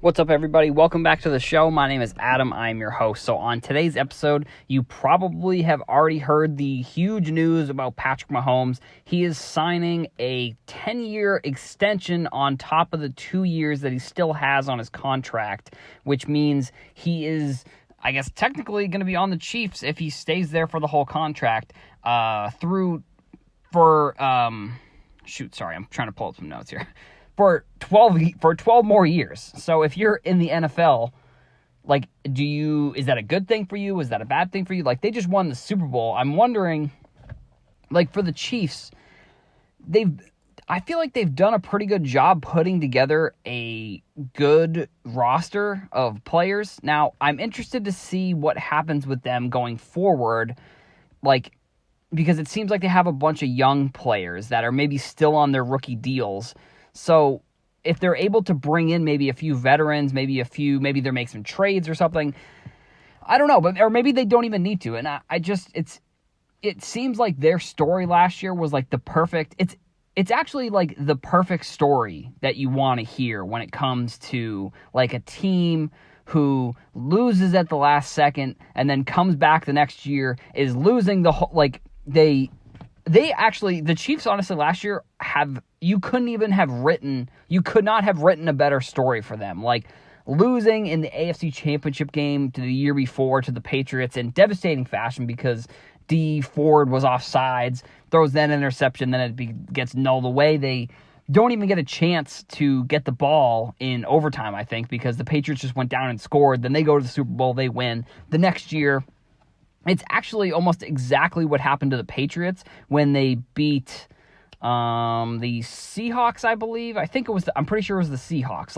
What's up, everybody? Welcome back to the show. My name is Adam. I'm your host. So on today's episode, you probably have already heard the huge news about Patrick Mahomes. He is signing a 10-year extension on top of the 2 years that he still has on his contract, which means he is, I guess, technically going to be on the Chiefs if he stays there for the whole contract I'm trying to pull up some notes here. For 12 more years. So if you're in the NFL, is that a good thing for you? Is that a bad thing for you? They just won the Super Bowl. I'm wondering, for the Chiefs, I feel like they've done a pretty good job putting together a good roster of players. Now, I'm interested to see what happens with them going forward, because it seems like they have a bunch of young players that are maybe still on their rookie deals. So if they're able to bring in maybe a few veterans, maybe they make some trades or something, I don't know, or maybe they don't even need to. And it seems like their story last year was it's actually the perfect story that you want to hear when it comes to a team who loses at the last second and then comes back the next year, is losing the whole, the Chiefs, honestly, last year you could not have written a better story for them. Losing in the AFC Championship game to the year before to the Patriots in devastating fashion because D Ford was offsides, throws that interception, then it gets nulled away. They don't even get a chance to get the ball in overtime, I think, because the Patriots just went down and scored. Then they go to the Super Bowl, they win. The next year, it's actually almost exactly what happened to the Patriots when they beat the Seahawks, I believe. I'm pretty sure it was the Seahawks.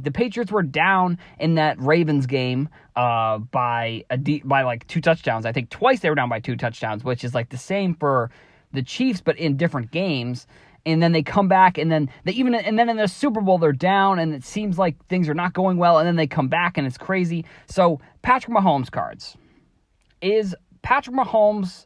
The Patriots were down in that Ravens game by 2 touchdowns. I think twice they were down by 2 touchdowns, which is the same for the Chiefs, but in different games. And then they come back, and then in the Super Bowl they're down, and it seems like things are not going well, and then they come back, and it's crazy. So Patrick Mahomes cards. Is Patrick Mahomes,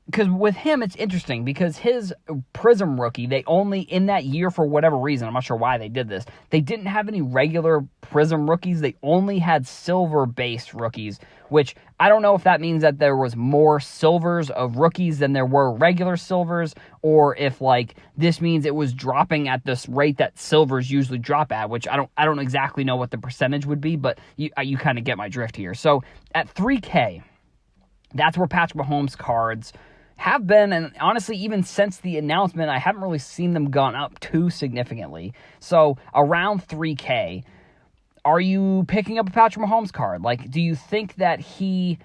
because with him, it's interesting because his Prism rookie, they only, in that year, for whatever reason, I'm not sure why they did this, they didn't have any regular Prism rookies. They only had silver-based rookies, which I don't know if that means that there was more silvers of rookies than there were regular silvers, or if, this means it was dropping at this rate that silvers usually drop at, which I don't exactly know what the percentage would be, but you kind of get my drift here. So at $3K, that's where Patrick Mahomes cards have been, and honestly, even since the announcement, I haven't really seen them gone up too significantly. So around $3K, are you picking up a Patrick Mahomes card? Do you think that he,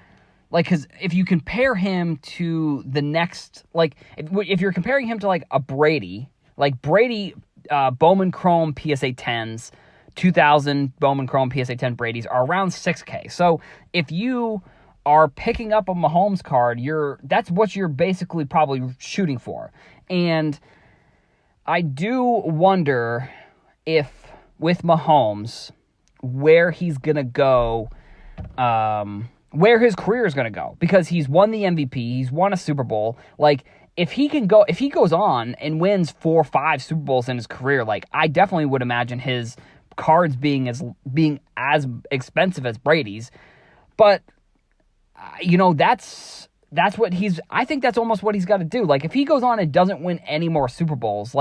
because if you compare him to the next, if you're comparing him to a Brady, Bowman Chrome PSA 10s, 2000 Bowman Chrome PSA 10 Brady's are around $6K. So if you are picking up a Mahomes card, that's what you're basically probably shooting for. And I do wonder if, with Mahomes, where he's going to go, where his career is going to go. Because he's won the MVP, he's won a Super Bowl. If he goes on and wins 4 or 5 Super Bowls in his career, I definitely would imagine his cards being as expensive as Brady's. But that's what I think that's almost what he's got to do. If he goes on and doesn't win any more Super Bowls,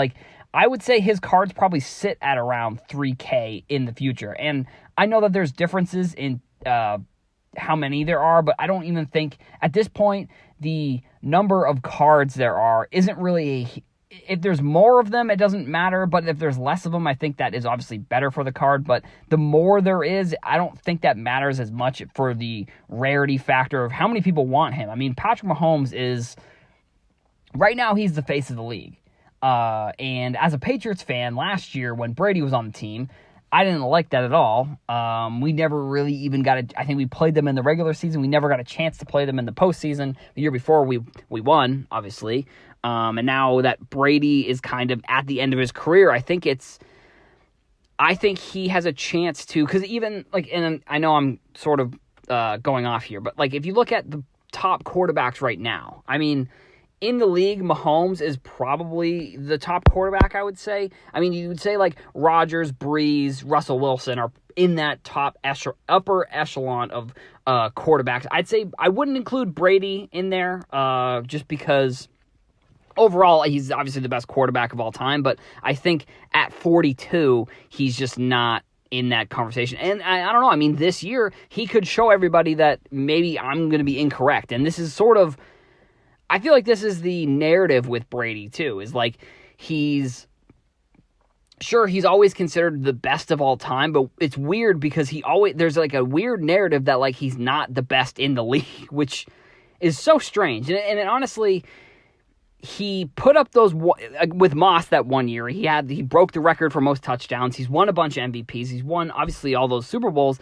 I would say his cards probably sit at around $3K in the future. And I know that there's differences in how many there are, but I don't even think at this point the number of cards there are isn't really if there's more of them, it doesn't matter, but if there's less of them, I think that is obviously better for the card. But the more there is, I don't think that matters as much for the rarity factor of how many people want him. I mean, Patrick Mahomes is, right now, he's the face of the league. And as a Patriots fan, last year when Brady was on the team, I didn't like that at all. We never really even I think we played them in the regular season. We never got a chance to play them in the postseason. The year before, we won, obviously. And now that Brady is kind of at the end of his career, I think he has a chance to, because even, and I know I'm sort of going off here, but, if you look at the top quarterbacks right now, I mean, in the league, Mahomes is probably the top quarterback, I would say. I mean, you would say like Rodgers, Breeze, Russell Wilson are in that upper echelon of quarterbacks. I'd say I wouldn't include Brady in there just because overall he's obviously the best quarterback of all time, but I think at 42, he's just not in that conversation. And I don't know. I mean, this year, he could show everybody that maybe I'm going to be incorrect. And this is sort of, I feel like this is the narrative with Brady, too, is like he's always considered the best of all time, but it's weird because there's like a weird narrative that like he's not the best in the league, which is so strange. And honestly, he put up those with Moss that one year. He broke the record for most touchdowns. He's won a bunch of MVPs. He's won obviously all those Super Bowls,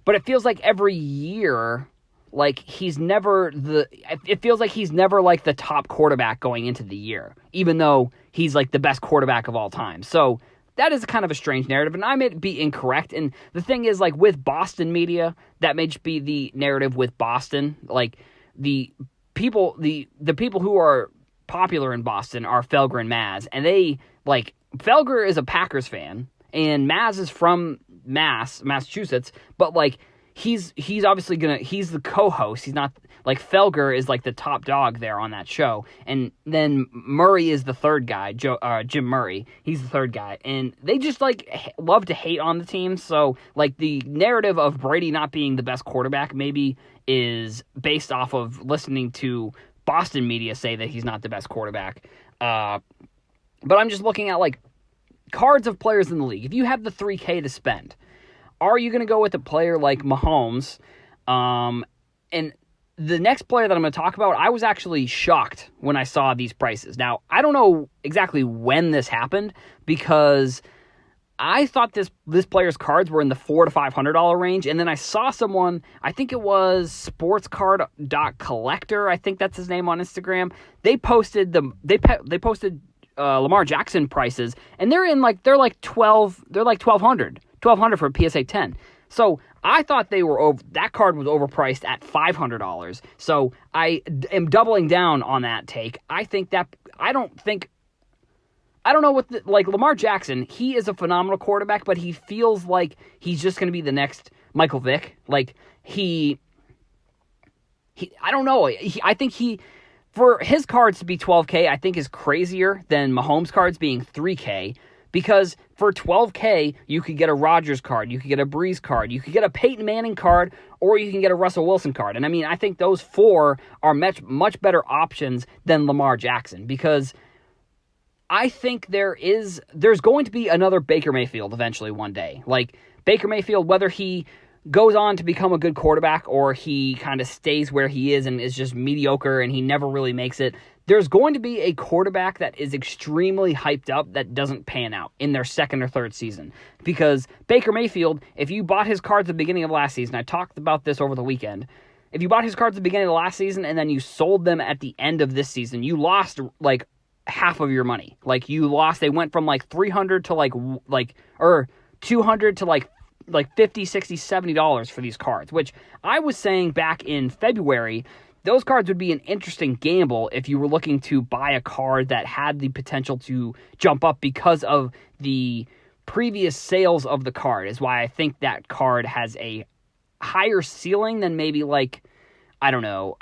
but it feels like every year, like it feels like he's never like the top quarterback going into the year, even though he's like the best quarterback of all time. So that is kind of a strange narrative, and I may be incorrect. And the thing is, like with Boston media, that may just be the narrative with Boston. Like the people who are popular in Boston are Felger and Maz, and they like Felger is a Packers fan, and Maz is from Massachusetts, but like he's obviously he's the co-host. He's not like Felger is like the top dog there on that show, and then Murray is the third guy, Jim Murray. He's the third guy, and they just like love to hate on the team. So like the narrative of Brady not being the best quarterback maybe is based off of listening to Boston media say that he's not the best quarterback. But I'm just looking at like cards of players in the league. If you have the $3K to spend, are you going to go with a player like Mahomes? And the next player that I'm going to talk about, I was actually shocked when I saw these prices. Now, I don't know exactly when this happened because I thought this player's cards were in the $400 to $500 range, and then I saw someone, I think it was sportscard.collector, I think that's his name on Instagram. They posted Lamar Jackson prices, and they're like $1,200 for a PSA 10. So I thought that card was overpriced at $500. So I am doubling down on that take. I don't know like Lamar Jackson, he is a phenomenal quarterback, but he feels like he's just going to be the next Michael Vick. Like I don't know. I think for his cards to be $12K, I think is crazier than Mahomes cards being $3K. Because for $12K, you could get a Rodgers card, you could get a Breeze card, you could get a Peyton Manning card, or you can get a Russell Wilson card. And I mean, I think those four are much better options than Lamar Jackson, because I think there's going to be another Baker Mayfield eventually one day. Like Baker Mayfield, whether he goes on to become a good quarterback or he kind of stays where he is and is just mediocre and he never really makes it, there's going to be a quarterback that is extremely hyped up that doesn't pan out in their second or third season. Because Baker Mayfield, if you bought his cards at the beginning of last season, I talked about this over the weekend, if you bought his cards at the beginning of last season and then you sold them at the end of this season, you lost like half of your money. Like they went from like $300 to or $200 to like $50, $60, $70 for these cards, which I was saying back in February, those cards would be an interesting gamble if you were looking to buy a card that had the potential to jump up because of the previous sales of the card, is why I think that card has a higher ceiling than maybe like, I don't know,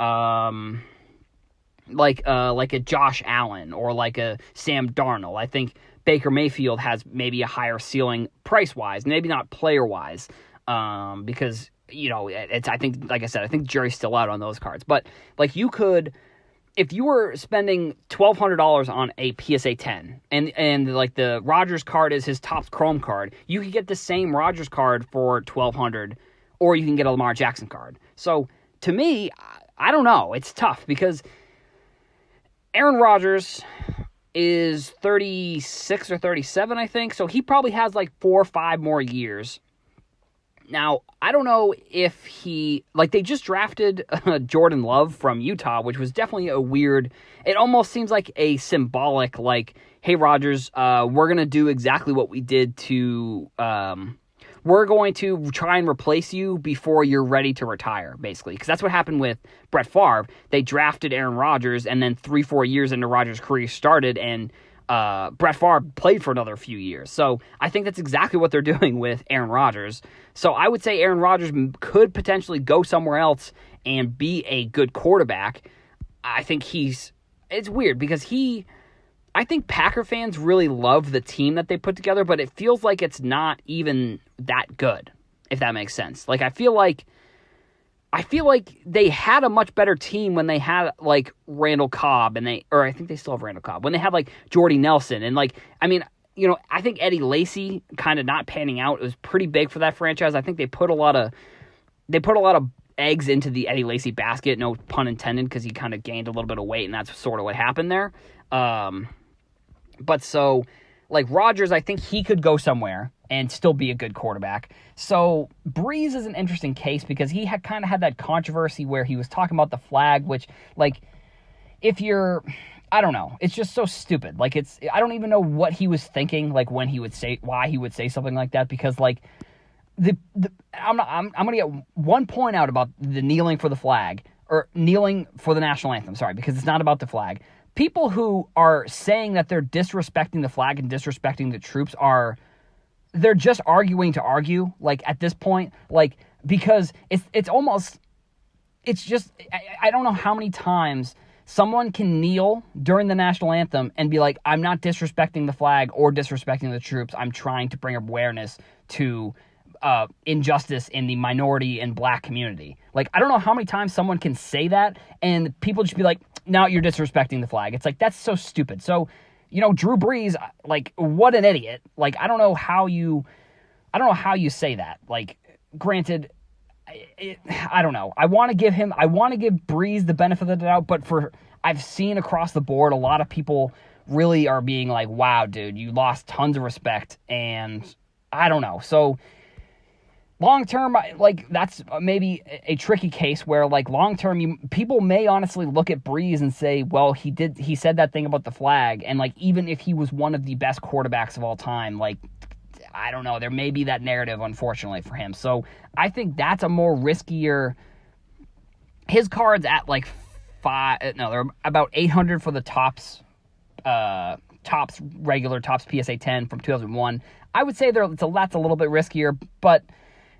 like a Josh Allen or like a Sam Darnold. I think Baker Mayfield has maybe a higher ceiling price-wise, maybe not player-wise, because, you know, I think, like I said, I think the jury's still out on those cards. But, like, you could, if you were spending $1,200 on a PSA 10, and like, the Rodgers card is his top Chrome card, you could get the same Rodgers card for $1,200, or you can get a Lamar Jackson card. So, to me, I don't know. It's tough, because Aaron Rodgers is 36 or 37, I think. So he probably has like 4 or 5 more years. Now, I don't know if they just drafted Jordan Love from Utah, which was definitely a weird, it almost seems like a symbolic, like, hey, Rodgers, we're going to do exactly what we did to we're going to try and replace you before you're ready to retire, basically. Because that's what happened with Brett Favre. They drafted Aaron Rodgers, and then 3-4 years into Rodgers' career started, and Brett Favre played for another few years. So I think that's exactly what they're doing with Aaron Rodgers. So I would say Aaron Rodgers could potentially go somewhere else and be a good quarterback. I think it's weird because I think Packer fans really love the team that they put together, but it feels like it's not even that good, if that makes sense. Like, I feel like they had a much better team when they had, like, Randall Cobb, or I think they still have Randall Cobb, when they had, like, Jordy Nelson. And, like, I mean, you know, I think Eddie Lacy kind of not panning out. It was pretty big for that franchise. I think they put a lot of eggs into the Eddie Lacy basket, no pun intended, because he kind of gained a little bit of weight, and that's sort of what happened there. But so, like, Rodgers, I think he could go somewhere and still be a good quarterback. So Breeze is an interesting case because he had kind of had that controversy where he was talking about the flag, which, like, I don't know, it's just so stupid. Like, I don't even know what he was thinking, like, why he would say something like that, because, like, I'm gonna get one point out about the kneeling for the flag, or kneeling for the national anthem, sorry, because it's not about the flag. People who are saying that they're disrespecting the flag and disrespecting the troops they're just arguing to argue, like, at this point, like, because it's just, I don't know how many times someone can kneel during the national anthem and be like, I'm not disrespecting the flag or disrespecting the troops, I'm trying to bring awareness to injustice in the minority and black community. Like, I don't know how many times someone can say that and people just be like, no, you're disrespecting the flag. It's like, that's so stupid. So, you know, Drew Brees, like, what an idiot. Like, I don't know how you say that. Like, granted, I don't know. I want to give Brees the benefit of the doubt, but I've seen across the board, a lot of people really are being like, wow, dude, you lost tons of respect, and I don't know. So, long term, like, that's maybe a tricky case where, like, long term, people may honestly look at Breeze and say, well, he said that thing about the flag, and, like, even if he was one of the best quarterbacks of all time, like, I don't know, there may be that narrative, unfortunately, for him. So I think that's a more riskier. His cards at, like, they're about 800 for the Topps regular Topps PSA 10 from 2001. I would say that's a little bit riskier, but,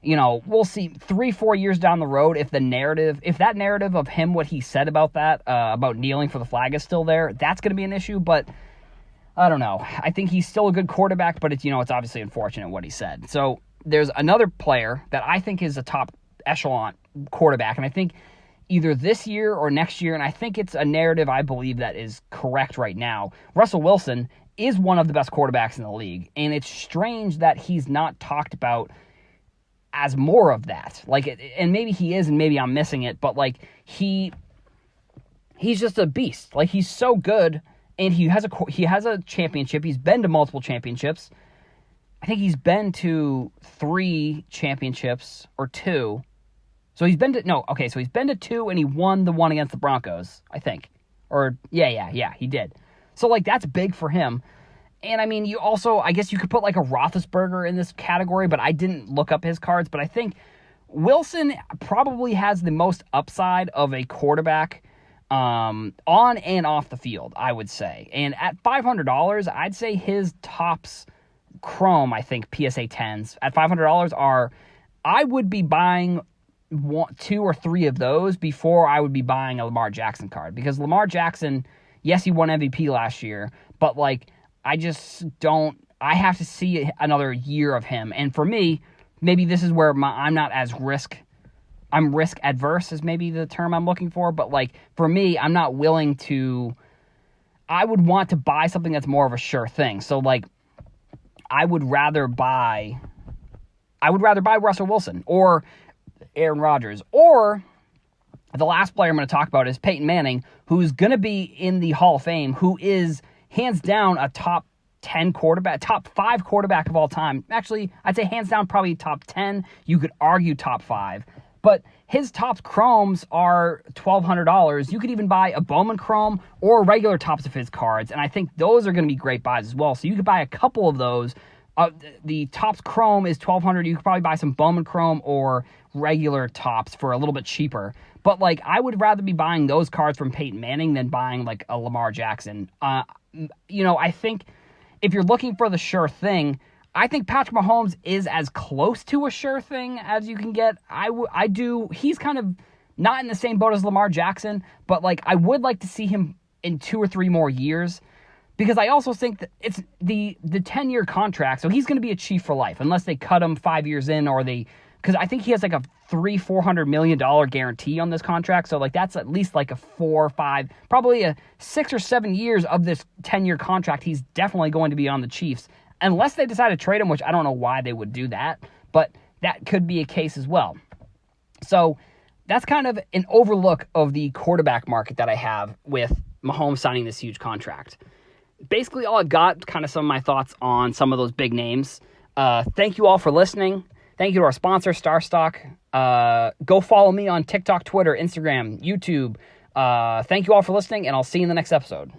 you know, we'll see 3-4 years down the road if that narrative of him, what he said about that, about kneeling for the flag is still there, that's going to be an issue. But I don't know. I think he's still a good quarterback, but it's obviously unfortunate what he said. So there's another player that I think is a top echelon quarterback, and I think either this year or next year, and I think it's a narrative I believe that is correct right now. Russell Wilson is one of the best quarterbacks in the league, and it's strange that he's not talked about as more of that. Like, and maybe he is, and maybe I'm missing it, but, like, he's just a beast. Like, he's so good, and he has a championship. He's been to multiple championships. I think he's been to 3 championships or 2. So he's been to 2, and he won the one against the Broncos, I think. Or yeah, he did. So, like, that's big for him. And, I mean, I guess you could put, like, a Roethlisberger in this category, but I didn't look up his cards. But I think Wilson probably has the most upside of a quarterback on and off the field, I would say. And at $500, I'd say his Topps Chrome, I think, PSA 10s, at $500 I would be buying 2 or 3 of those before I would be buying a Lamar Jackson card. Because Lamar Jackson, yes, he won MVP last year, but, like, I have to see another year of him. And for me, maybe this is where I'm not as risk adverse is maybe the term I'm looking for. But, like, for me, I would want to buy something that's more of a sure thing. So, like, I would rather buy Russell Wilson or Aaron Rodgers, or the last player I'm going to talk about is Peyton Manning, who's going to be in the Hall of Fame, who is hands down a top 10 quarterback, top 5 quarterback of all time. Actually, I'd say hands down probably top 10. You could argue top 5. But his Topps Chromes are $1,200. You could even buy a Bowman Chrome or regular Topps of his cards, and I think those are going to be great buys as well. So you could buy a couple of those The Topps Chrome is $1,200. You could probably buy some Bowman Chrome or regular Topps for a little bit cheaper. But like, I would rather be buying those cards from Peyton Manning than buying like a Lamar Jackson. I think if you're looking for the sure thing, I think Patrick Mahomes is as close to a sure thing as you can get. He's kind of not in the same boat as Lamar Jackson, but like, I would like to see him in 2 or 3 more years, because I also think that it's the 10-year contract, so he's going to be a Chief for life unless they cut him 5 years in, because I think he has like a $400 million guarantee on this contract, so like that's at least like a 4 or 5, probably a 6 or 7 years of this 10-year contract. He's definitely going to be on the Chiefs, unless they decide to trade him, which I don't know why they would do that, but that could be a case as well. So that's kind of an overlook of the quarterback market that I have with Mahomes signing this huge contract. Basically, all I've got, kind of some of my thoughts on some of those big names. Thank you all for listening. Thank you to our sponsor, StarStock. Go follow me on TikTok, Twitter, Instagram, YouTube. Thank you all for listening, and I'll see you in the next episode.